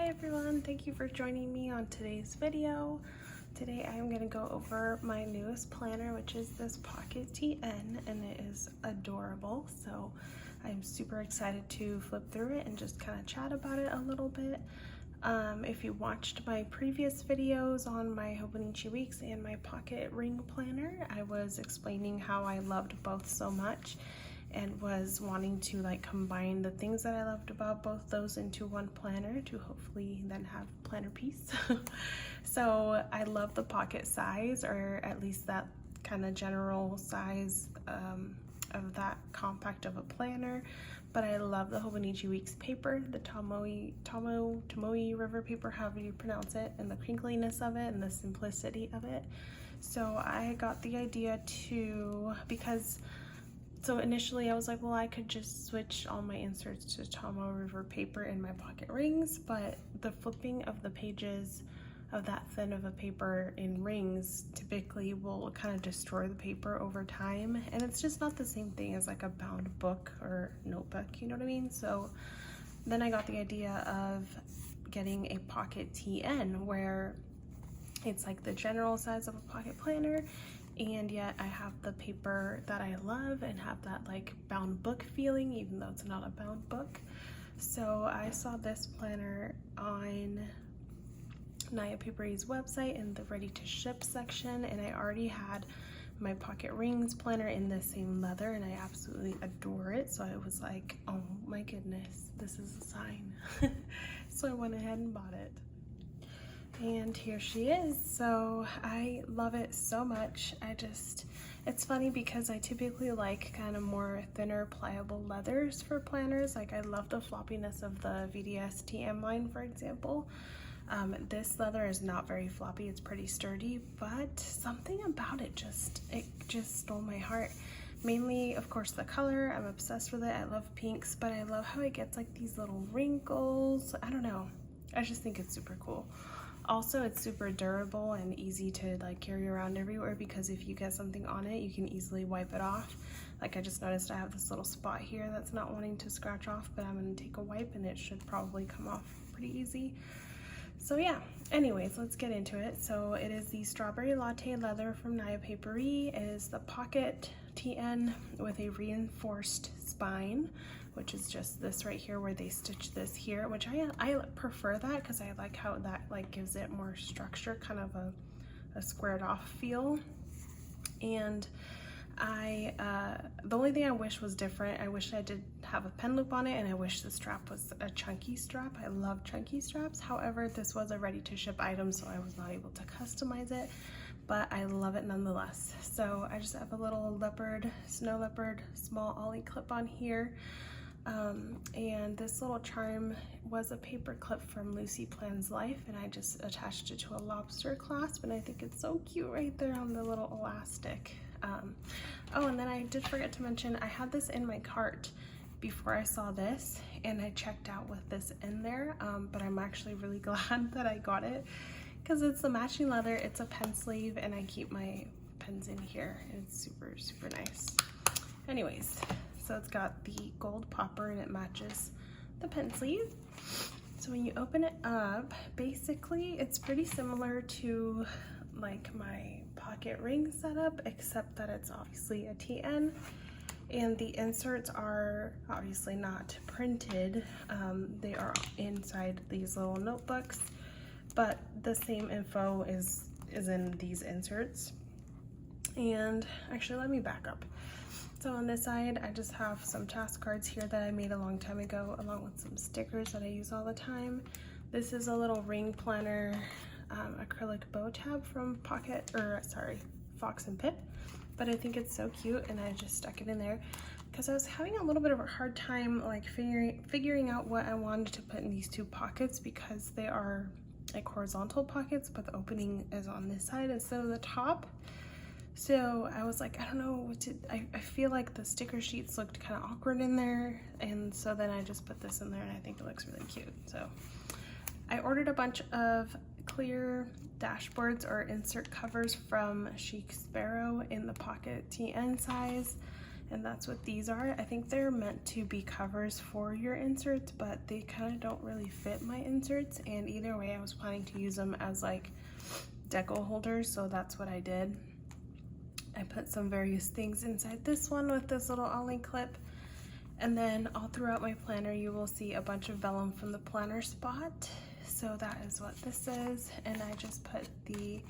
Hi everyone, thank you for joining me on today's video. Today I am going to go over my newest planner, which is this Pocket TN, and it is adorable. So I'm super excited to flip through it and just kind of chat about it a little bit. If you watched my previous videos on my Hobonichi Weeks and my Pocket Ring Planner, I was explaining how I loved both so much and was wanting to combine the things that I loved about both those into one planner to hopefully then have planner peace. So I love the pocket size, or at least that kind of general size of that compact of a planner. But I love the Hobonichi Weeks paper, the Tomoe River paper, however you pronounce it, and the crinkliness of it and the simplicity of it. So I got the idea so initially I was like, well, I could just switch all my inserts to Tomoe River paper in my pocket rings, but the flipping of the pages of that thin of a paper in rings typically will kind of destroy the paper over time, and it's just not the same thing as like a bound book or notebook, you know what I mean? So then I got the idea of getting a Pocket TN where it's like the general size of a pocket planner, and yet I have the paper that I love and have that like bound book feeling, even though it's not a bound book. So I saw this planner on Naya Paperie's website in the ready to ship section, and I already had my Pocket Rings planner in the same leather and I absolutely adore it. So I was like, oh my goodness, this is a sign. So I went ahead and bought it. And here she is. So I love it so much. It's funny because I typically like kind of more thinner pliable leathers for planners. Like I love the floppiness of the VDS TM line, for example. This leather is not very floppy, it's pretty sturdy, but something about it just stole my heart. Mainly, of course, the color. I'm obsessed with it. I love pinks, but I love how it gets like these little wrinkles. I don't know. I just think it's super cool. Also, it's super durable and easy to like carry around everywhere, because if you get something on it, you can easily wipe it off. Like I just noticed I have this little spot here that's not wanting to scratch off, but I'm going to take a wipe and it should probably come off pretty easy. So yeah, anyways, let's get into it. So it is the Strawberry Latte leather from Naya Paperie. It is the Pocket TN with a reinforced spine, which is just this right here where they stitch this here, which I prefer that because I like how that like gives it more structure, kind of a squared off feel. And the only thing I wish was different, I wish I did have a pen loop on it, and I wish the strap was a chunky strap. I love chunky straps. However, this was a ready to ship item, so I was not able to customize it, but I love it nonetheless. So I just have a little snow leopard small ollie clip on here. And this little charm was a paper clip from Lucy Plans Life, and I just attached it to a lobster clasp, and I think it's so cute right there on the little elastic. Oh, and then I did forget to mention I had this in my cart before I saw this, and I checked out with this in there, but I'm actually really glad that I got it because it's the matching leather, it's a pen sleeve, and I keep my pens in here. It's super, super nice. Anyways, so it's got the gold popper and it matches the pen sleeve. So when you open it up, basically it's pretty similar to like my pocket ring setup, except that it's obviously a TN, and the inserts are obviously not printed. They are inside these little notebooks, but the same info is in these inserts. And actually, let me back up. So on this side, I just have some task cards here that I made a long time ago, along with some stickers that I use all the time. This is a little ring planner acrylic bow tab from Fox and Pip, but I think it's so cute, and I just stuck it in there because I was having a little bit of a hard time like figuring out what I wanted to put in these two pockets, because they are like horizontal pockets, but the opening is on this side instead of the top. So I was like, I don't know what to, I feel like the sticker sheets looked kind of awkward in there, and so then I just put this in there, and I think it looks really cute. So I ordered a bunch of clear dashboards or insert covers from Chic Sparrow in the Pocket TN size, and that's what these are. I think they're meant to be covers for your inserts, but they kind of don't really fit my inserts, and either way I was planning to use them as like deco holders, so that's what I did. I put some various things inside this one with this little ollie clip, and then all throughout my planner you will see a bunch of vellum from the planner spot. So that is what this is, and I just put the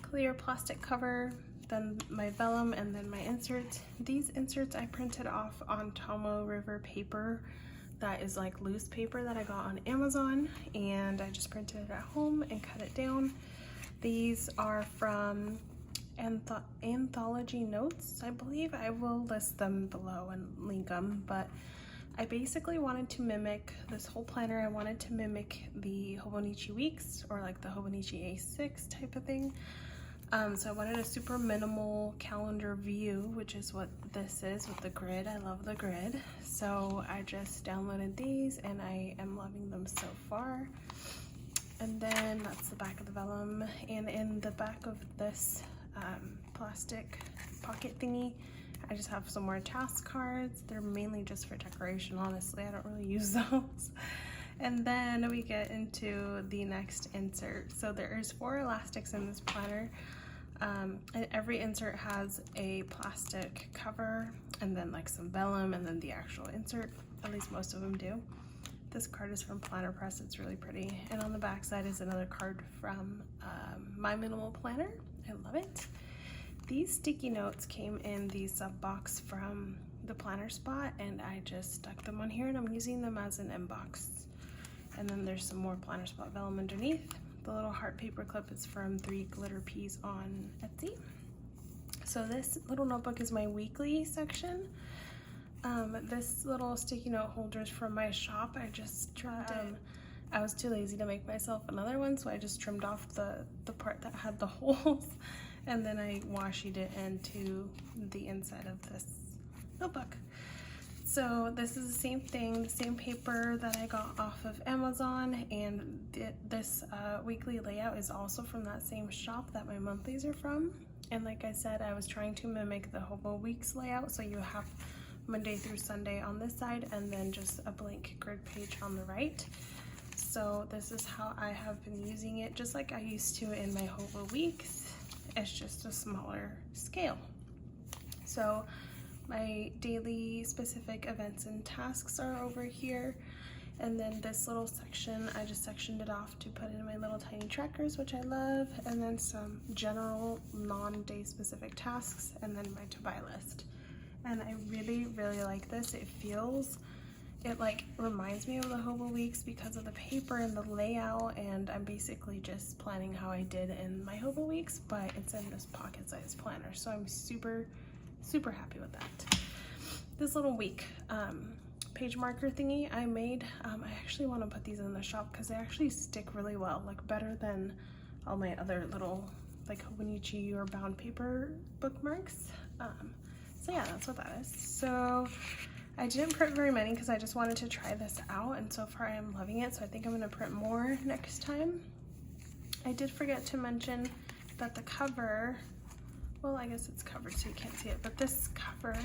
clear plastic cover, then my vellum, and then my inserts. These inserts I printed off on Tomoe River paper. That is like loose paper that I got on Amazon, and I just printed it at home and cut it down. These are from Anthology Notes, I believe. I will list them below and link them, but I basically wanted to mimic this whole planner. I wanted to mimic the Hobonichi Weeks, or like the Hobonichi A6 type of thing. So I wanted a super minimal calendar view, which is what this is with the grid. I love the grid. So I just downloaded these and I am loving them so far. And then that's the back of the vellum. And in the back of this plastic pocket thingy, I just have some more task cards. They're mainly just for decoration, honestly. I don't really use those. And then we get into the next insert. So there's 4 elastics in this planner. And every insert has a plastic cover, and then like some vellum, and then the actual insert. At least most of them do. This card is from Planner Press. It's really pretty. And on the back side is another card from My Minimal Planner. I love it. These sticky notes came in the sub box from the planner spot, and I just stuck them on here, and I'm using them as an inbox. And then there's some more planner spot vellum underneath. The little heart paper clip is from 3 Glitter Peas on Etsy. So this little notebook is my weekly section. This little sticky note holder is from my shop. I just trimmed it. I was too lazy to make myself another one, so I just trimmed off the part that had the holes, and then I washi it into the inside of this notebook. So this is the same thing, the same paper that I got off of Amazon, and this weekly layout is also from that same shop that my monthlies are from. And like I said, I was trying to mimic the Hobo Weeks layout, so you have Monday through Sunday on this side, and then just a blank grid page on the right. So this is how I have been using it, just like I used to in my Hobo Weeks. It's just a smaller scale. So my daily specific events and tasks are over here, and then this little section, I just sectioned it off to put in my little tiny trackers, which I love, and then some general non-day specific tasks, and then my to-buy list. And I really, really like this. It like reminds me of the Hobo Weeks because of the paper and the layout, and I'm basically just planning how I did in my Hobo Weeks, but it's in this pocket-sized planner, so I'm super happy with that. This little week page marker thingy I made, I actually want to put these in the shop because they actually stick really well, like better than all my other little like Hobonichi or bound paper bookmarks. So yeah, that's what that is. So I didn't print very many because I just wanted to try this out, and so far I am loving it, so I think I'm going to print more next time. I did forget to mention that the cover, well, I guess it's covered so you can't see it, but this cover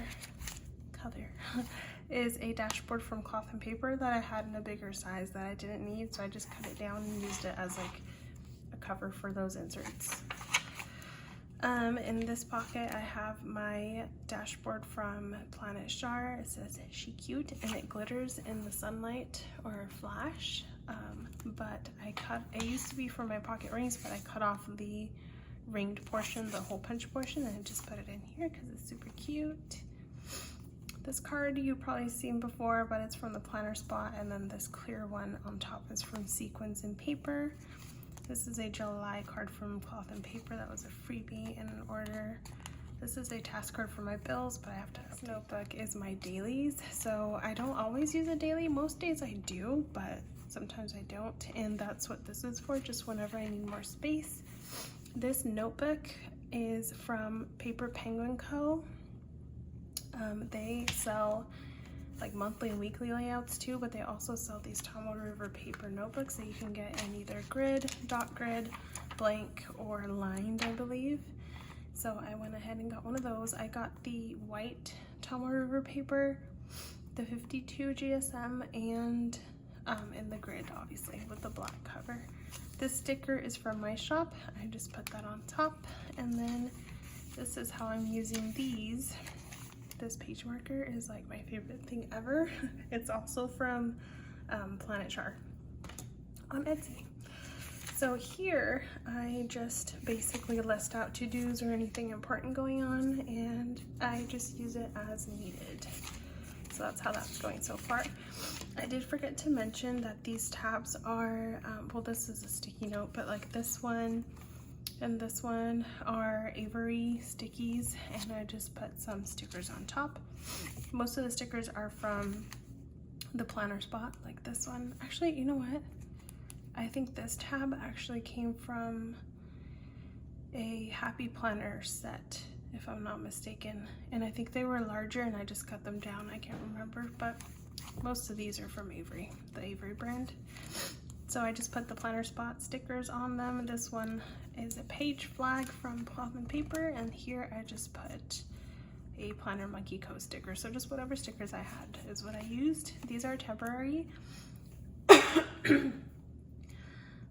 is a dashboard from Cloth and Paper that I had in a bigger size that I didn't need, so I just cut it down and used it as like a cover for those inserts. In this pocket I have my dashboard from Planet Jar. It says "She Cute" and it glitters in the sunlight or flash, but it used to be for my pocket rings, but I cut off the ringed portion, the hole punch portion, and I just put it in here because it's super cute. This card you've probably seen before, but it's from the planner spot, and then this clear one on top is from Sequins and Paper. This is a July card from Cloth and Paper that was a freebie in an order. This is a task card for my bills, but I have to. This notebook is my dailies, so I don't always use a daily. Most days I do, but sometimes I don't, and that's what this is for, just whenever I need more space. This notebook is from Paper Penguin Co. They sell like monthly and weekly layouts too, but they also sell these Tomoe River paper notebooks that you can get in either grid, dot grid, blank, or lined, I believe. So I went ahead and got one of those. I got the white Tomoe River paper, the 52 GSM, and in the grid, obviously, with the black cover. This sticker is from my shop. I just put that on top, and then this is how I'm using these. This page marker is like my favorite thing ever. It's also from Planet Char on Etsy. So here I just basically list out to-dos or anything important going on, and I just use it as needed. So that's how that's going so far. I did forget to mention that these tabs are, well, this is a sticky note, but like this one and this one are Avery stickies, and I just put some stickers on top. Most of the stickers are from the planner spot, like this one. Actually, you know what? I think this tab actually came from a Happy Planner set, if I'm not mistaken. And I think they were larger and I just cut them down. I can't remember, but most of these are from Avery, the Avery brand. So I just put the planner spot stickers on them. This one is a page flag from Plum and Paper, and here I just put a Planner Monkey Co sticker. So just whatever stickers I had is what I used. These are temporary.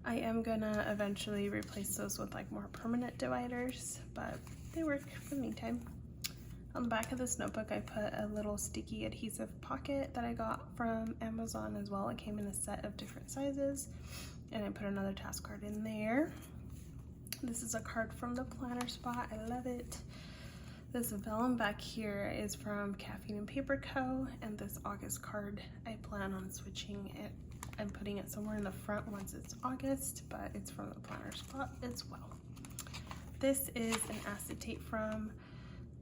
I am gonna eventually replace those with like more permanent dividers, but they work for the meantime. On the back of this notebook, I put a little sticky adhesive pocket that I got from Amazon as well. It came in a set of different sizes, and I put another task card in there. This is a card from the planner spot. I love it. This vellum back here is from Caffeine and Paper Co. And this August card, I plan on switching it and putting it somewhere in the front once it's August, but it's from the planner spot as well. This is an acetate from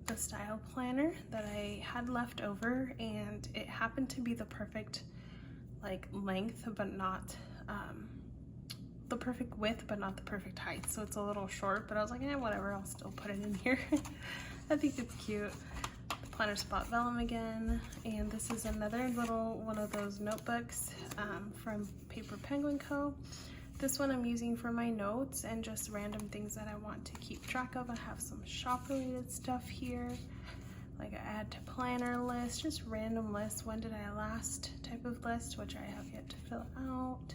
the Style Planner that I had left over, and it happened to be the perfect like length, but not the perfect width, but not the perfect height. So it's a little short, but I was like, eh, whatever, I'll still put it in here. I think it's cute. The planner spot vellum again, and this is another little one of those notebooks from Paper Penguin Co. This one I'm using for my notes and just random things that I want to keep track of. I have some shop related stuff here, like I add to planner list, just random lists, when did I last type of list, which I have yet to fill out.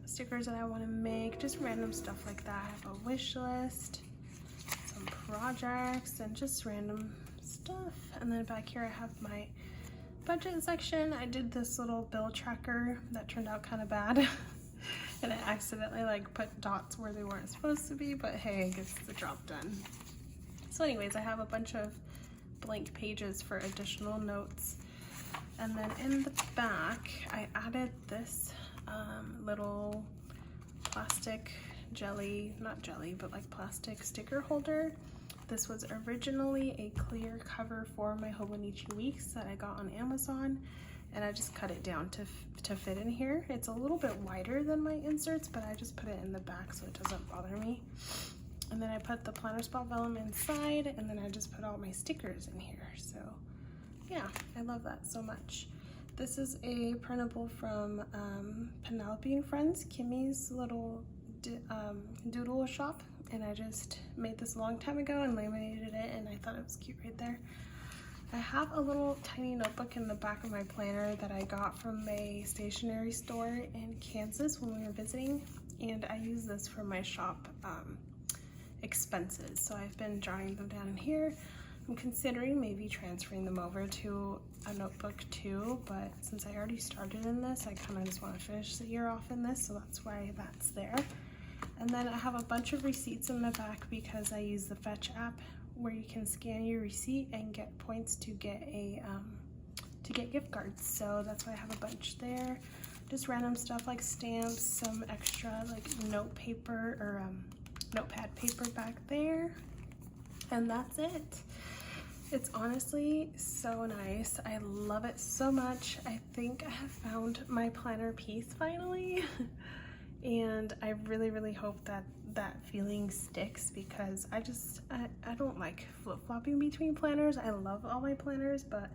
Stickers that I want to make, just random stuff like that. I have a wish list, some projects, and just random stuff. And then back here I have my budget section. I did this little bill tracker that turned out kind of bad. And I accidentally like put dots where they weren't supposed to be, but hey, it gets the job done. So anyways, I have a bunch of blank pages for additional notes. And then in the back, I added this little plastic jelly, not jelly, but like plastic sticker holder. This was originally a clear cover for my Hobonichi Weeks that I got on Amazon, and I just cut it down to fit in here. It's a little bit wider than my inserts, but I just put it in the back so it doesn't bother me. And then I put the planner spot vellum inside, and then I just put all my stickers in here. So yeah, I love that so much. This is a printable from Penelope and Friends, Kimmy's little doodle shop, and I just made this a long time ago and laminated it, and I thought it was cute right there. I have a little tiny notebook in the back of my planner that I got from a stationery store in Kansas when we were visiting, and I use this for my shop expenses. So I've been jotting them down in here. I'm considering maybe transferring them over to a notebook too, but since I already started in this, I kind of just want to finish the year off in this, so that's why that's there. And then I have a bunch of receipts in the back because I use the Fetch app where you can scan your receipt and get points to get a gift cards. So that's why I have a bunch there. Just random stuff like stamps, some extra like note paper or notepad paper back there, and that's it. It's honestly so nice. I love it so much. I think I have found my planner piece finally. And I really hope that that feeling sticks, because I don't like flip-flopping between planners. I love all my planners, but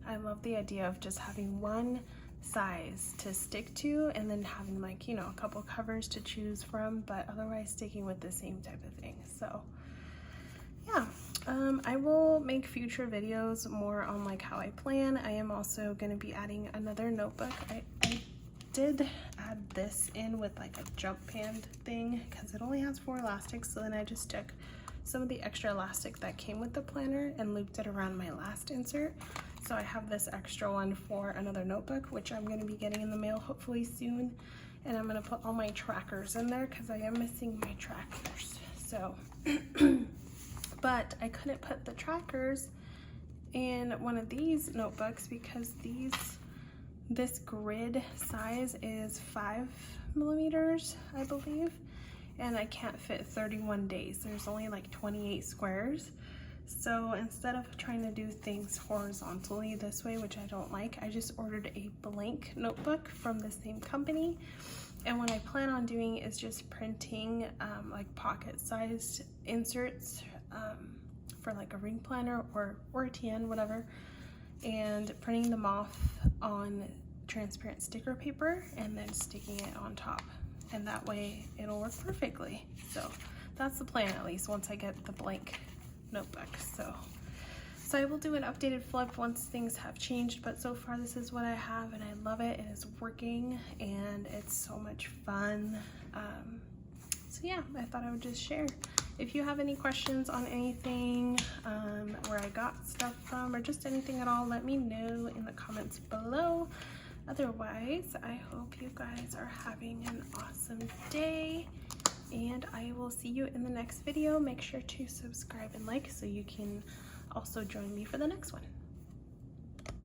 I love the idea of just having one size to stick to and then having like, you know, a couple covers to choose from, but otherwise sticking with the same type of thing. So yeah, I will make future videos more on like how I plan. I am also going to be adding another notebook. I did add this in with like a jump band thing because it only has 4 elastics, so then I just took some of the extra elastic that came with the planner and looped it around my last insert. So I have this extra one for another notebook, which I'm going to be getting in the mail hopefully soon. And I'm going to put all my trackers in there because I am missing my trackers. So but I couldn't put the trackers in one of these notebooks because this grid size is 5mm, I believe, and I can't fit 31 days. There's only like 28 squares. So instead of trying to do things horizontally this way, which I don't like, I just ordered a blank notebook from the same company. And what I plan on doing is just printing like pocket-sized inserts for like a ring planner or a TN, whatever, and printing them off on transparent sticker paper and then sticking it on top. And that way it'll work perfectly. So that's the plan, at least once I get the blank notebook. So I will do an updated flip once things have changed, but so far this is what I have and I love it. It is working and it's so much fun. So yeah, I thought I would just share. If you have any questions on anything, where I got stuff from, or just anything at all, let me know in the comments below. Otherwise, I hope you guys are having an awesome day, and I will see you in the next video. Make sure to subscribe and like so you can also join me for the next one.